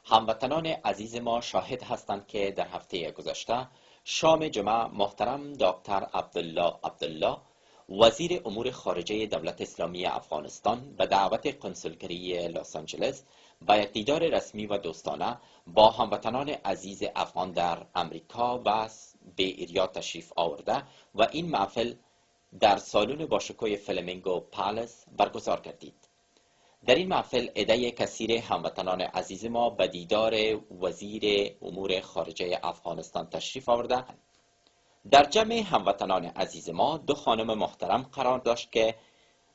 هموطنان عزیز ما شاهد هستند که در هفته گذشته شام جمعه محترم دکتر عبدالله وزیر امور خارجه دولت اسلامی افغانستان به دعوت کنسولگری لس آنجلس به یک دیدار رسمی و دوستانه با هموطنان عزیز افغان در امریکا و به ایریا تشریف آورده و این محفل در سالن باشکوه فلامینگو پالاس برگزار گردید. در این محفل عده کثیر هموطنان عزیز ما به دیدار وزیر امور خارجه افغانستان تشریف آورده. در جمع هموطنان عزیز ما دو خانم محترم قرار داشت که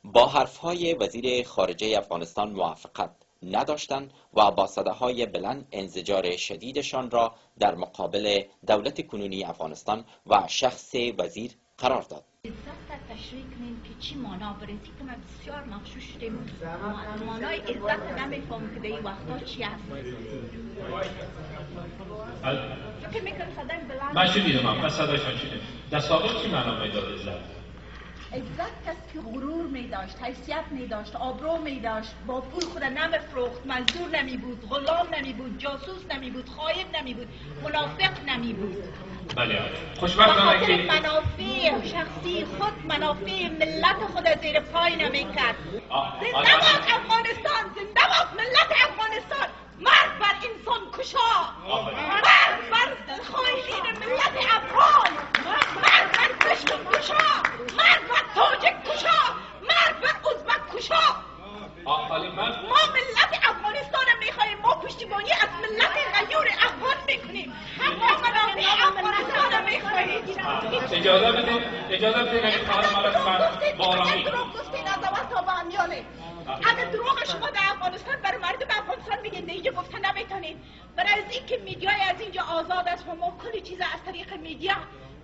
با حرفهای وزیر خارجه افغانستان موافقت نداشتند و با صداهای بلند انزجار شدیدشان را در مقابل دولت کنونی افغانستان و شخص وزیر قرار داد. تشریح کنیم که چی معنا برای که من بسیار مغشوش شدیم. معنای عزت نمیفهم که در این وقتا چی هست. فکر میکنم صدای بلند من شنیدم، من صدایشان شنیدم. در سابق چی معنا میداد عزت؟ عزت کسی که غرور می داشت، حیثیت می داشت، آبرو می داشت، با پول خود نمیفروخت، مزدور نمی بود، غلام نمی بود، جاسوس نمی بود، خائن نمی بود، منافق نمی بود. بله خوشبختانه که منافع شخصی خود، منافع ملت خود زیر پای نمی کرد. زنده باد افغانستان، زنده باد ملت افغانستان. مرد بر انسان کشا، مرد بر خائنین ملت افغان، مرد بر پشتون کشا، مرد بر تاجک کشا، مرد بر ازبک کشا. ما ملت افغانستان میخواهیم، ما پشتیبانی از ملت غیور افغان میکنیم، ما منافع افغانستان میخواهیم. اجازه بدید اگه خواهر من بارامی دروغ گفتین از اول تا به همیانه. اگر دروغ شما در افغانستان برای مردم افغانستان میگین در اینجا گفته نمیتونین، برای از این که میدیای از اینجا آزاد است و ما کلی چیز از طریق میدیا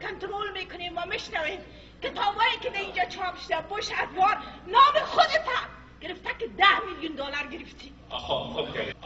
کنترل میکنیم و میشنویم. کتابایی که در اینجا چاپ شده بوش ادوار نام خودت گرفته که $10 میلیون گرفتی. خوب کردید